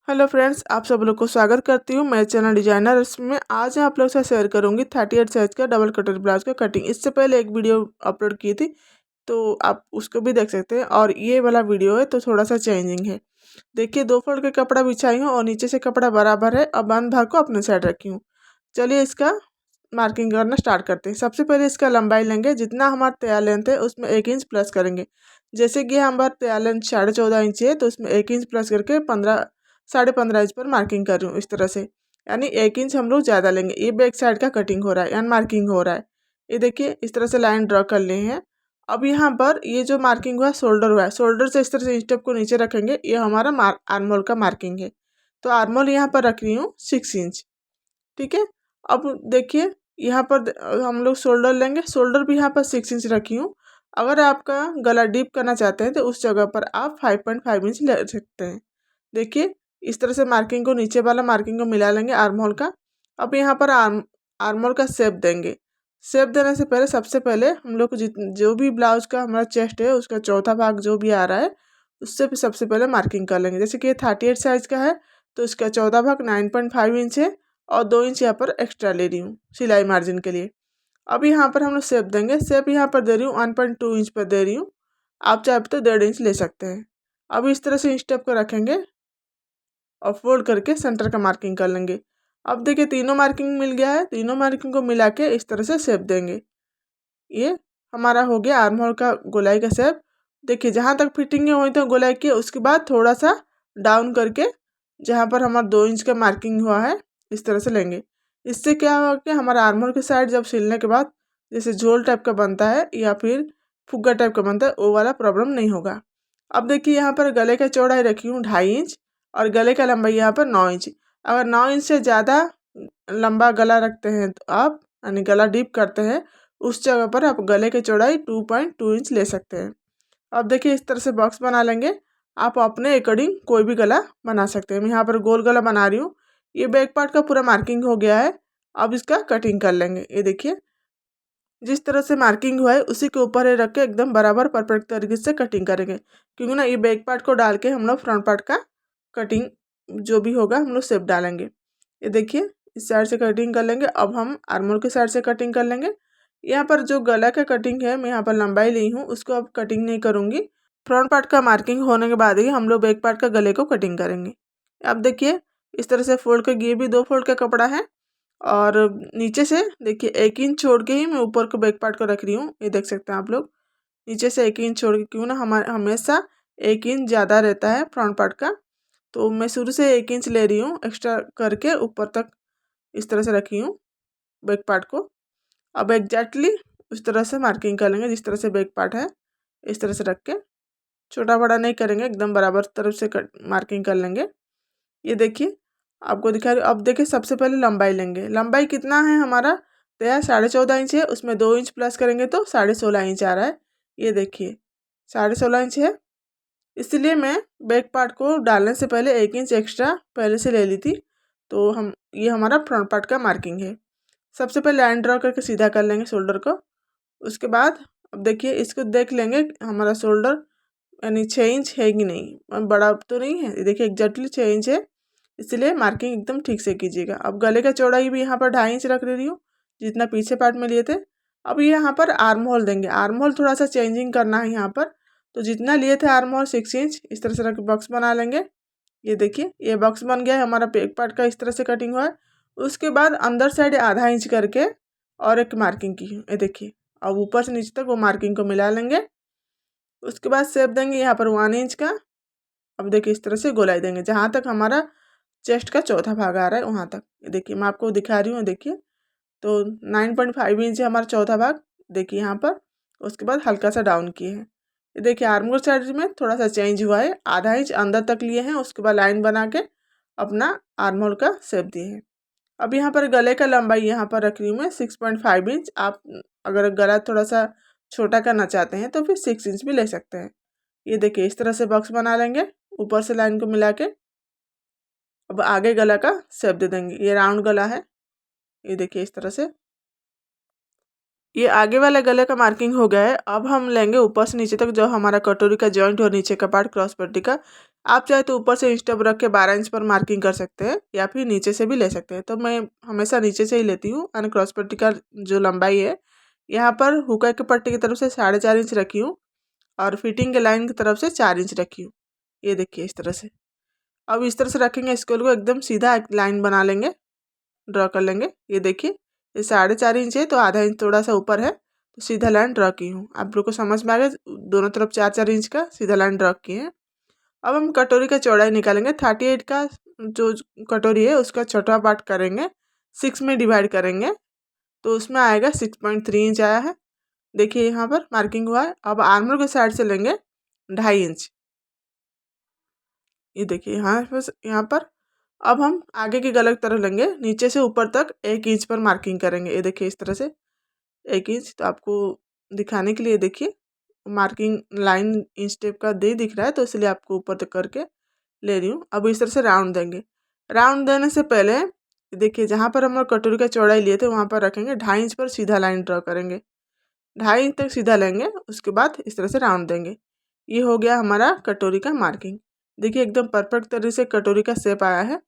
Hello friends, आप सब लोग को स्वागत करती हूँ मेरे चैनल डिजाइनर। इसमें आज मैं आप लोग से शेयर करूँगी 38 साइज का डबल कटर ब्लाउज का कटिंग। इससे पहले एक वीडियो अपलोड की थी तो आप उसको भी देख सकते हैं। और ये वाला वीडियो है तो थोड़ा सा चेंजिंग है। देखिए, 2 फोल्ड के कपड़ा बिछाई हूँ और नीचे से कपड़ा बराबर है और बंद भाग को अपने साइड रखी हूँ। चलिए इसका मार्किंग करना स्टार्ट करते हैं। सबसे पहले इसका लंबाई लेंगे, जितना हमारा तैयार लेंथ है उसमें 1 इंच प्लस करेंगे। जैसे कि हमारा तैयार लेंथ 14.5 इंच है तो उसमें 1 इंच प्लस करके 15 इंच पर मार्किंग कर रही हूँ इस तरह से। यानी 1 इंच हम लोग ज़्यादा लेंगे। ये बैक साइड का कटिंग हो रहा है यानी मार्किंग हो रहा है। ये देखिए, इस तरह से लाइन ड्रॉ कर लिए हैं। अब यहाँ पर ये जो मार्किंग हुआ है शोल्डर हुआ है, शोल्डर से इस तरह से स्टेप को नीचे रखेंगे। ये हमारा आर्मोल का मार्किंग है। तो आर्मोल यहाँ पर रख रही हूँ 6 इंच। ठीक है। अब देखिए, यहाँ पर हम लोग शोल्डर लेंगे। शोल्डर भी यहाँ पर 6 इंच रखी हूँ। अगर आपका गला डीप करना चाहते हैं तो उस जगह पर आप 5.5 इंच ले सकते हैं। देखिए, इस तरह से मार्किंग को, नीचे वाला मार्किंग को मिला लेंगे आर्महोल का। अब यहाँ पर आर्महोल का शेप देंगे। शेप देने से पहले सबसे पहले हम लोग को जो भी ब्लाउज का हमारा चेस्ट है उसका चौथा भाग जो भी आ रहा है उससे भी सबसे पहले मार्किंग कर लेंगे। जैसे कि ये 38 साइज का है तो इसका चौथा भाग 9.5 इंच है और 2 इंच यहाँ पर एक्स्ट्रा ले रही हूँ सिलाई मार्जिन के लिए। अब यहाँ पर हम लोग शेप देंगे। शेप यहाँ पर दे रही हूँ 1.2 इंच पर दे रही हूँ। आप चाहे तो 1.5 इंच ले सकते हैं। अब इस तरह से स्टेप को रखेंगे और फोल्ड करके सेंटर का मार्किंग कर लेंगे। अब देखिए, तीनों मार्किंग मिल गया है। तीनों मार्किंग को मिला के इस तरह से शेप देंगे। ये हमारा हो गया आर्महोल का गोलाई का शेप। देखिए, जहाँ तक फिटिंग है वहीं तक गोलाई की। उसके बाद थोड़ा सा डाउन करके जहाँ पर हमारा 2 इंच का मार्किंग हुआ है इस तरह से लेंगे। इससे क्या होगा कि हमारा आर्महोल की साइड जब सिलने के बाद जैसे झोल टाइप का बनता है या फिर फुग्गा टाइप का बनता है वो वाला प्रॉब्लम नहीं होगा। अब देखिए, यहाँ पर गले का चौड़ाई रखी हूँ 2.5 इंच और गले का लंबाई यहाँ पर 9 इंच। अगर 9 इंच से ज़्यादा लंबा गला रखते हैं तो आप यानी गला डीप करते हैं उस जगह पर आप गले की चौड़ाई 2.2 इंच ले सकते हैं। अब देखिए, इस तरह से बॉक्स बना लेंगे। आप अपने अकॉर्डिंग कोई भी गला बना सकते हैं। मैं यहाँ पर गोल गला बना रही हूँ। ये बैक पार्ट का पूरा मार्किंग हो गया है। अब इसका कटिंग कर लेंगे। ये देखिए, जिस तरह से मार्किंग हुआ है उसी के ऊपर ये रख के एकदम बराबर परफेक्ट तरीके से कटिंग करेंगे। क्योंकि ना ये बैक पार्ट को डाल के हम लोग फ्रंट पार्ट का कटिंग जो भी होगा हम लोग शेप डालेंगे। ये देखिए, इस साइड से कटिंग कर लेंगे। अब हम आर्मोल के साइड से कटिंग कर लेंगे। यहाँ पर जो गला का कटिंग है मैं यहाँ पर लंबाई ली हूँ, उसको अब कटिंग नहीं करूँगी। फ्रंट पार्ट का मार्किंग होने के बाद ही हम लोग बैक पार्ट का गले को कटिंग करेंगे। अब देखिए, इस तरह से फोल्ड के, ये भी 2 फोल्ड का कपड़ा है और नीचे से देखिए 1 इंच छोड़ के ही मैं ऊपर को बैक पार्ट को रख रही हूँ। ये देख सकते हैं आप लोग, नीचे से 1 इंच छोड़ के। क्यों ना हमारे हमेशा 1 इंच ज़्यादा रहता है फ्रंट पार्ट का, तो मैं शुरू से 1 इंच ले रही हूँ एक्स्ट्रा करके ऊपर तक इस तरह से रखी हूँ बैक पार्ट को। अब एग्जैक्टली उस तरह से मार्किंग कर लेंगे जिस तरह से बैक पार्ट है। इस तरह से रख के छोटा बड़ा नहीं करेंगे, एकदम बराबर तरफ से मार्किंग कर लेंगे। ये देखिए, आपको दिखा रही हूँ। अब देखिए, सबसे पहले लंबाई लेंगे। लंबाई कितना है हमारा तैयार 14.5 इंच है, उसमें 2 इंच प्लस करेंगे तो 16.5 इंच आ रहा है। ये देखिए, 16.5 इंच है। इसलिए मैं बैक पार्ट को डालने से पहले 1 इंच एक्स्ट्रा पहले से ले ली थी। तो हम ये हमारा फ्रंट पार्ट का मार्किंग है। सबसे पहले लाइन ड्रॉ करके सीधा कर लेंगे शोल्डर को। उसके बाद अब देखिए, इसको देख लेंगे हमारा शोल्डर यानी 6 इंच है कि नहीं, बड़ा तो नहीं है। ये देखिए, एग्जैक्टली 6 इंच है। इसलिए मार्किंग एकदम ठीक से कीजिएगा। अब गले का चौड़ाई भी यहाँ पर 2.5 इंच रख रही हूँ जितना पीछे पार्ट में लिए थे। अब यहाँ पर आर्म होल देंगे। आर्म होल थोड़ा सा चेंजिंग करना है यहाँ पर। तो जितना लिए थे आर्म होल 6 इंच, इस तरह से रख बॉक्स बना लेंगे। ये देखिए, ये बॉक्स बन गया है हमारा बैक पार्ट का। इस तरह से कटिंग हुआ है। उसके बाद अंदर साइड आधा इंच करके और एक मार्किंग की है। ये देखिए, अब ऊपर से नीचे तक वो मार्किंग को मिला लेंगे। उसके बाद शेप देंगे यहाँ पर 1 इंच का। अब देखिए, इस तरह से गोलाई देंगे जहाँ तक हमारा चेस्ट का चौथा भाग आ रहा है वहाँ तक। देखिए, मैं आपको दिखा रही हूँ। देखिए, तो 9.5 इंच है हमारा चौथा भाग। देखिए यहाँ पर। उसके बाद हल्का सा डाउन किए हैं। ये देखिए, आर्महोल साइड में थोड़ा सा चेंज हुआ है, आधा इंच अंदर तक लिए हैं। उसके बाद लाइन बना के अपना आर्महोल का शेप दिए हैं। अब यहाँ पर गले का लंबाई यहाँ पर रख रही हूँ मैं 6.5 इंच। आप अगर गला थोड़ा सा छोटा करना चाहते हैं तो फिर 6 इंच भी ले सकते हैं। ये देखिए, इस तरह से बॉक्स बना लेंगे ऊपर से लाइन को मिला के। अब आगे गला का शेप दे देंगे। ये राउंड गला है। ये देखिए, इस तरह से ये आगे वाले गले का मार्किंग हो गया है। अब हम लेंगे ऊपर से नीचे तक जो हमारा कटोरी का जॉइंट और नीचे का पार्ट क्रॉस पट्टी का, आप चाहे तो ऊपर से इंस्टेप रख के 12 इंच पर मार्किंग कर सकते हैं या फिर नीचे से भी ले सकते हैं। तो मैं हमेशा नीचे से ही लेती हूँ। यानी क्रॉस पट्टी का जो लंबाई है यहाँ पर हुका की पट्टी की तरफ से 4.5 इंच रखी हूँ और फिटिंग के लाइन की तरफ से 4 इंच रखी हूँ। ये देखिए इस तरह से। अब इस तरह से रखेंगे, स्केल को एकदम सीधा एक लाइन बना लेंगे, ड्रॉ कर लेंगे। ये देखिए ये 4.5 इंच है तो आधा इंच थोड़ा सा ऊपर है, तो सीधा लाइन ड्रॉ की हूँ। आप लोग को समझ में आ गया, दोनों तरफ 4-4 इंच का सीधा लाइन ड्रॉ किए हैं। अब हम कटोरी का चौड़ाई निकालेंगे। 38 का जो कटोरी है उसका छोटा पार्ट करेंगे, 6 में डिवाइड करेंगे तो उसमें आएगा 6.3 इंच आया है। देखिए यहाँ पर मार्किंग हुआ है। अब आर्मर के साइड से लेंगे 2.5 इंच। ये देखिए यहाँ पर अब हम आगे की गलत तरफ लेंगे, नीचे से ऊपर तक 1 इंच पर मार्किंग करेंगे। ये देखिए इस तरह से 1 इंच। तो आपको दिखाने के लिए देखिए मार्किंग लाइन इंच टेप का दे दिख रहा है, तो इसलिए आपको ऊपर तक करके ले रही हूँ। अब इस तरह से राउंड देंगे। राउंड देने से पहले देखिए जहाँ पर हम लोग कटोरी का चौड़ाई लिए थे वहाँ पर रखेंगे, 2.5 इंच पर सीधा लाइन ड्रॉ करेंगे, 2.5 इंच तक सीधा लेंगे, उसके बाद इस तरह से राउंड देंगे। ये हो गया हमारा कटोरी का मार्किंग। देखिए एकदम परफेक्ट तरीके से कटोरी का शेप आया है।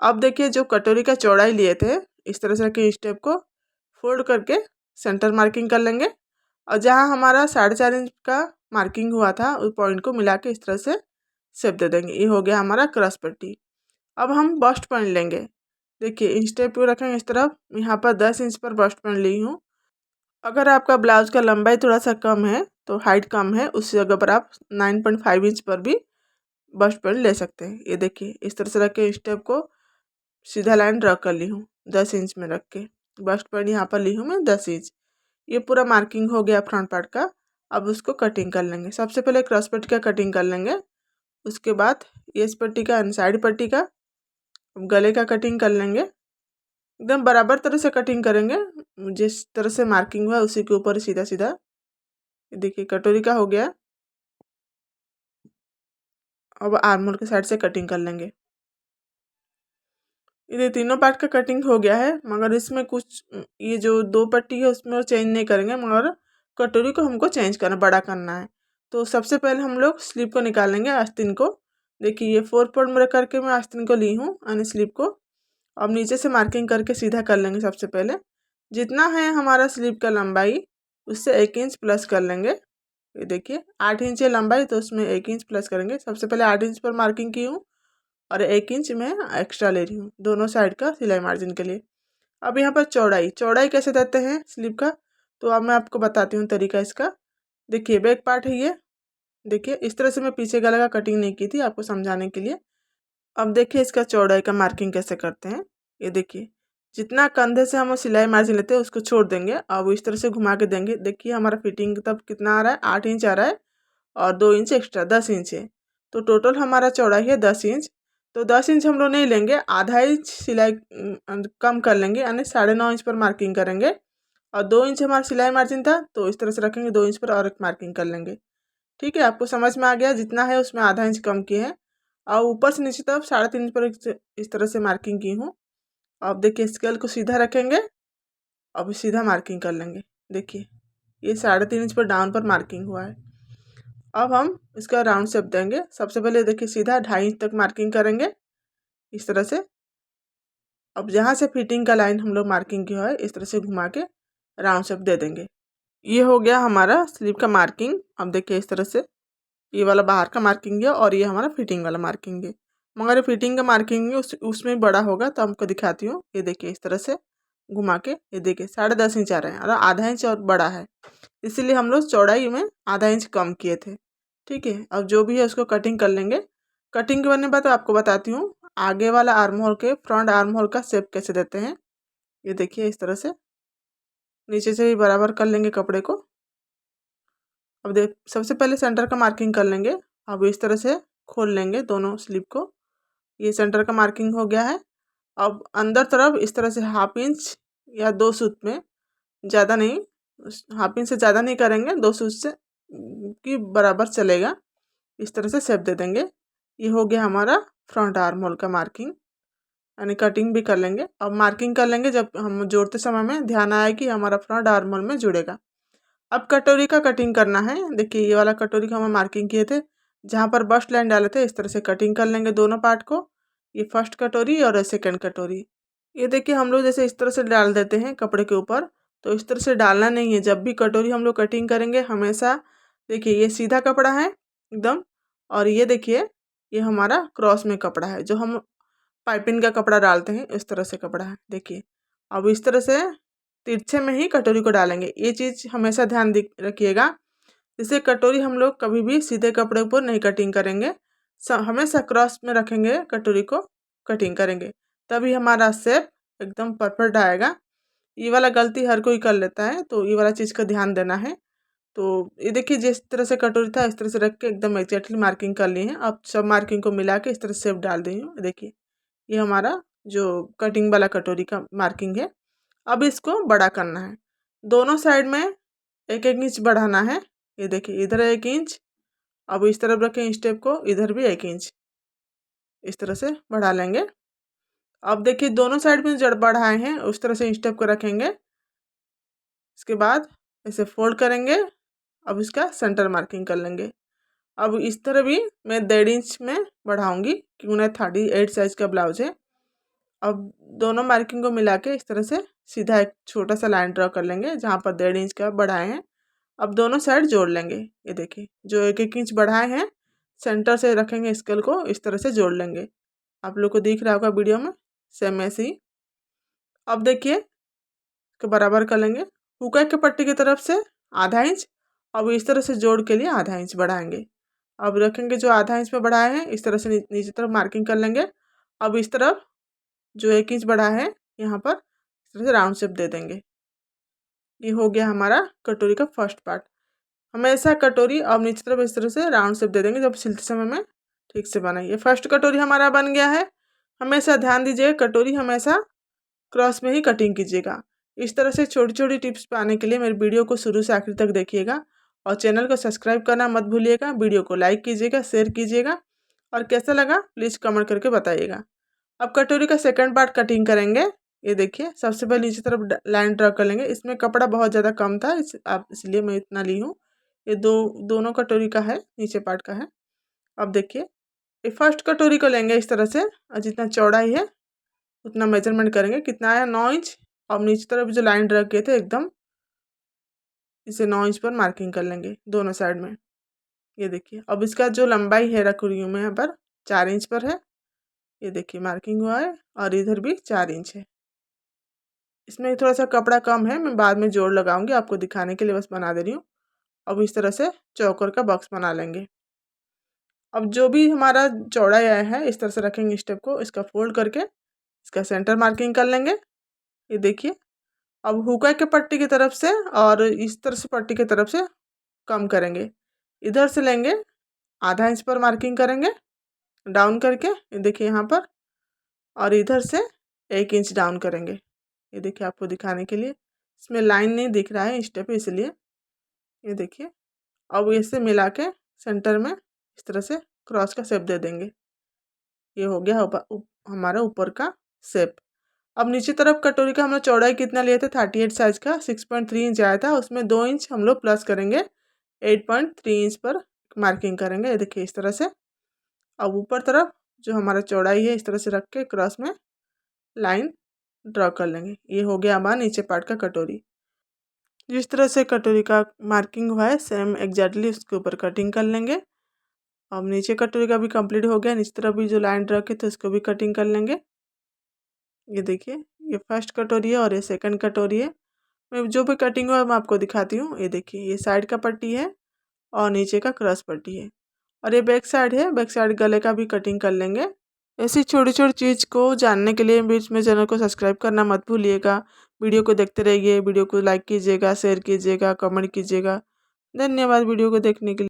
अब देखिए जो कटोरी का चौड़ाई लिए थे इस तरह से रखे, स्टेप को फोल्ड करके सेंटर मार्किंग कर लेंगे और जहाँ हमारा 4.5 इंच का मार्किंग हुआ था उस पॉइंट को मिला के इस तरह से शेप दे देंगे। ये हो गया हमारा क्रॉस पट्टी। अब हम बस्ट पॉइंट लेंगे। देखिए इंच टेप को रखेंगे इस तरफ, यहाँ पर 10 इंच पर बस्ट पॉइंट ली हूँ। अगर आपका ब्लाउज का लंबाई थोड़ा सा कम है तो हाइट कम है, उस जगह पर आप 9.5 इंच पर भी बस्ट पॉइंट ले सकते हैं। ये देखिए इस तरह से रख के स्टेप को सीधा लाइन ड्रॉ कर ली हूँ 10 इंच में रख के। बस्ट पॉइंट यहाँ पर ली हूँ मैं 10 इंच। ये पूरा मार्किंग हो गया फ्रंट पार्ट का। अब उसको कटिंग कर लेंगे। सबसे पहले क्रॉस पट्टी का कटिंग कर लेंगे, उसके बाद इस पट्टी का साइड पट्टी का, गले का कटिंग कर लेंगे। एकदम बराबर तरह से कटिंग करेंगे, जिस तरह से मार्किंग हुआ उसी के ऊपर सीधा सीधा। देखिए कटोरी का हो गया। अब आर्मर के साइड से कटिंग कर लेंगे। ये तीनों पार्ट का कटिंग हो गया है, मगर इसमें कुछ ये जो 2 पट्टी है उसमें चेंज नहीं करेंगे, मगर कटोरी को हमको चेंज करना, बड़ा करना है। तो सबसे पहले हम लोग स्लीव को निकालेंगे, आस्तीन को। देखिए ये 4 फोल्ड में करके मैं आस्तीन को ली हूँ यानी स्लीव को। अब नीचे से मार्किंग करके सीधा कर लेंगे। सबसे पहले जितना है हमारा स्लीव का लंबाई उससे 1 इंच प्लस कर लेंगे। ये देखिए 8 इंच है लंबाई, तो उसमें 1 इंच प्लस करेंगे। सबसे पहले 8 इंच पर मार्किंग की हूँ और 1 इंच में एक्स्ट्रा ले रही हूँ दोनों साइड का सिलाई मार्जिन के लिए। अब यहाँ पर चौड़ाई कैसे देते हैं स्लीव का, तो अब मैं आपको बताती हूँ तरीका इसका। देखिए बैक पार्ट है ये। देखिए इस तरह से मैं पीछे गला का कटिंग नहीं की थी आपको समझाने के लिए। अब देखिए इसका चौड़ाई का मार्किंग कैसे करते हैं। ये देखिए जितना कंधे से हम सिलाई मार्जिन लेते हैं उसको छोड़ देंगे। अब इस तरह से घुमा के देंगे। देखिए हमारा फिटिंग तब कितना आ रहा है, 8 इंच आ रहा है और 2 इंच एक्स्ट्रा 10 इंच है। तो टोटल हमारा चौड़ाई है 10 इंच। तो 10 इंच हम लोग नहीं लेंगे, आधा इंच सिलाई कम कर लेंगे यानी 9.5 इंच पर मार्किंग करेंगे। और 2 इंच हमारा सिलाई मार्जिन था तो इस तरह से रखेंगे, 2 इंच पर और एक मार्किंग कर लेंगे। ठीक है, आपको समझ में आ गया। जितना है उसमें आधा इंच कम किए हैं और ऊपर से नीचे तरफ 3.5 इंच पर इस तरह से मार्किंग की हूँ। अब देखिए स्केल को सीधा रखेंगे, अब सीधा मार्किंग कर लेंगे। देखिए ये 3.5 इंच पर डाउन पर मार्किंग हुआ है। अब हम इसका राउंड शेप देंगे। सबसे पहले देखिए सीधा 2.5 इंच तक मार्किंग करेंगे इस तरह से। अब जहाँ से फिटिंग का लाइन हम लोग मार्किंग किया है इस तरह से घुमा के राउंड शेप दे देंगे। ये हो गया हमारा स्लीव का मार्किंग। अब देखिए इस तरह से ये वाला बाहर का मार्किंग है और ये हमारा फिटिंग वाला मार्किंग है। मगर ये फिटिंग का मार्किंग है उसमें बड़ा होगा, तो हमको दिखाती हूँ। ये देखिए इस तरह से घुमा के, ये देखिए 10.5 इंच आ रहे हैं और आधा इंच और बड़ा है, इसीलिए हम लोग चौड़ाई में आधा इंच कम किए थे। ठीक है, अब जो भी है उसको कटिंग कर लेंगे। कटिंग करने के बाद आपको बताती हूँ आगे वाला आर्म होल के फ्रंट आर्म होल का शेप कैसे देते हैं। ये देखिए इस तरह से नीचे से भी बराबर कर लेंगे कपड़े को। अब देख सबसे पहले सेंटर का मार्किंग कर लेंगे। अब इस तरह से खोल लेंगे दोनों स्लीव को। ये सेंटर का मार्किंग हो गया है। अब अंदर तरफ इस तरह से 1/2 इंच या 2 सूत में, ज़्यादा नहीं, 1/2 इंच से ज़्यादा नहीं करेंगे, 2 सूत से की बराबर चलेगा। इस तरह से शेप दे देंगे। ये हो गया हमारा फ्रंट आर्म होल का मार्किंग, यानी कटिंग भी कर लेंगे। अब मार्किंग कर लेंगे, जब हम जोड़ते समय में ध्यान आए कि हमारा फ्रंट आर्म होल में जुड़ेगा। अब कटोरी का कटिंग करना है। देखिए ये वाला कटोरी का हम मार्किंग किए थे जहाँ पर बस्ट लाइन डाले थे इस तरह से कटिंग कर लेंगे दोनों पार्ट को। ये फर्स्ट कटोरी और सेकंड कटोरी। ये देखिए हम लोग जैसे इस तरह से डाल देते हैं कपड़े के ऊपर, तो इस तरह से डालना नहीं है। जब भी कटोरी हम लोग कटिंग करेंगे हमेशा देखिए ये सीधा कपड़ा है एकदम, और ये देखिए ये हमारा क्रॉस में कपड़ा है जो हम पाइपिंग का कपड़ा डालते हैं, इस तरह से कपड़ा है देखिए। अब इस तरह से तिरछे में ही कटोरी को डालेंगे, ये चीज़ हमेशा ध्यान रखिएगा। जैसे कटोरी हम लोग कभी भी सीधे कपड़े पर नहीं कटिंग करेंगे, हमेशा क्रॉस में रखेंगे कटोरी को कटिंग करेंगे, तभी हमारा शेप एकदम परफेक्ट आएगा। ये वाला गलती हर कोई कर लेता है, तो ये वाला चीज़ का ध्यान देना है। तो ये देखिए जिस तरह से कटोरी था इस तरह से रख के एकदम एग्जैक्टली मार्किंग कर ली है। अब सब मार्किंग को मिला के इस तरह से शेप डाल दी हूँ। देखिए ये हमारा जो कटिंग वाला कटोरी का मार्किंग है। अब इसको बड़ा करना है, दोनों साइड में 1-1 इंच बढ़ाना है। ये देखिए इधर 1 इंच, अब इस तरफ रखें स्टेप को, इधर भी 1 इंच इस तरह से बढ़ा लेंगे। अब देखिए दोनों साइड में जड़ बढ़ाए हैं उस तरह से स्टेप को रखेंगे। इसके बाद इसे फोल्ड करेंगे। अब इसका सेंटर मार्किंग कर लेंगे। अब इस तरह भी मैं 1.5 इंच में बढ़ाऊंगी क्योंकि उन्हें 38 साइज का ब्लाउज है। अब दोनों मार्किंग को मिला के इस तरह से सीधा एक छोटा सा लाइन ड्रॉ कर लेंगे जहाँ पर 1.5 इंच का बढ़ाए हैं। अब दोनों साइड जोड़ लेंगे। ये देखिए जो 1-1 इंच बढ़ाए हैं सेंटर से रखेंगे, स्केल को इस तरह से जोड़ लेंगे। आप लोग को दिख रहा होगा वीडियो में, सेम ऐसे ही। अब देखिए इसको बराबर कर लेंगे, हुका के पट्टी की तरफ से ½ इंच, अब इस तरह से जोड़ के लिए ½ इंच बढ़ाएंगे। अब रखेंगे जो ½ इंच में बढ़ाए हैं इस तरह से नीचे तरफ मार्किंग कर लेंगे। अब इस तरफ जो 1 इंच बढ़ा है यहाँ पर इस तरह से राउंड शेप दे देंगे। ये हो गया हमारा कटोरी का फर्स्ट पार्ट। हमेशा कटोरी अब नीचे तरफ इस तरह से राउंड शेप दे देंगे जब सिलते समय में ठीक से बनाइए। फर्स्ट कटोरी हमारा बन गया है। हमेशा ध्यान दीजिए कटोरी हमेशा क्रॉस में ही कटिंग कीजिएगा। इस तरह से छोटी छोटी टिप्स पाने के लिए मेरे वीडियो को शुरू से आखिर तक देखिएगा और चैनल को सब्सक्राइब करना मत भूलिएगा। वीडियो को लाइक कीजिएगा, शेयर कीजिएगा और कैसा लगा प्लीज़ कमेंट करके बताइएगा। अब कटोरी का सेकंड पार्ट कटिंग करेंगे। ये देखिए सबसे पहले नीचे तरफ लाइन ड्रॉ कर लेंगे। इसमें कपड़ा बहुत ज़्यादा कम था इसलिए मैं इतना ली हूँ। ये दोनों कटोरी का है, नीचे पार्ट का है। अब देखिए ये फर्स्ट कटोरी को लेंगे इस तरह से और जितना चौड़ाई है उतना मेजरमेंट करेंगे, कितना आया 9 इंच। अब नीचे तरफ जो लाइन ड्रॉ किए थे एकदम इसे 9 इंच पर मार्किंग कर लेंगे दोनों साइड में। ये देखिए अब इसका जो लंबाई है रख रही हूँ मैं यहाँ पर 4 इंच पर है। ये देखिए मार्किंग हुआ है और इधर भी 4 इंच है। इसमें थोड़ा सा कपड़ा कम है, मैं बाद में जोड़ लगाऊंगी, आपको दिखाने के लिए बस बना दे रही हूँ। अब इस तरह से चौकोर का बॉक्स बना लेंगे। अब जो भी हमारा चौड़ाई आया है इस तरह से रखेंगे स्टेप को, इसका फोल्ड करके इसका सेंटर मार्किंग कर लेंगे। ये देखिए अब हुका के पट्टी की तरफ से और इस तरह से पट्टी की तरफ से कम करेंगे। इधर से लेंगे ½ इंच पर मार्किंग करेंगे डाउन करके, ये देखिए यहाँ पर, और इधर से 1 इंच डाउन करेंगे। ये देखिए आपको दिखाने के लिए, इसमें लाइन नहीं दिख रहा है स्टेप इसलिए। ये देखिए अब इसे मिला के सेंटर में इस तरह से क्रॉस का शेप दे देंगे। ये हो गया हमारा ऊपर का शेप। अब नीचे तरफ कटोरी का हम लोग चौड़ाई कितना लिए थे 38 साइज का 6.3 इंच आया था, उसमें 2 इंच हम लोग प्लस करेंगे 8.3 इंच पर मार्किंग करेंगे। ये देखिए इस तरह से। अब ऊपर तरफ जो हमारा चौड़ाई है इस तरह से रख के क्रॉस में लाइन ड्रॉ कर लेंगे। ये हो गया हमारा नीचे पार्ट का कटोरी। जिस तरह से कटोरी का मार्किंग हुआ है सेम एग्जैक्टली उसके ऊपर कटिंग कर लेंगे। अब नीचे कटोरी का भी कंप्लीट हो गया, नीचे तरफ भी जो लाइन ड्रॉ की थी उसको भी कटिंग कर लेंगे। ये देखिए ये फर्स्ट कटोरी है और ये सेकंड कटोरी है। मैं जो भी कटिंग हुआ मैं आपको दिखाती हूँ। ये देखिए ये साइड का पट्टी है और नीचे का क्रॉस पट्टी है, और ये बैक साइड है, बैक साइड गले का भी कटिंग कर लेंगे। ऐसी छोटी छोटी चीज़ को जानने के लिए बीच में चैनल को सब्सक्राइब करना मत भूलिएगा। वीडियो को देखते रहिए, वीडियो को लाइक कीजिएगा, शेयर कीजिएगा, कमेंट कीजिएगा। धन्यवाद वीडियो को देखने के लिए।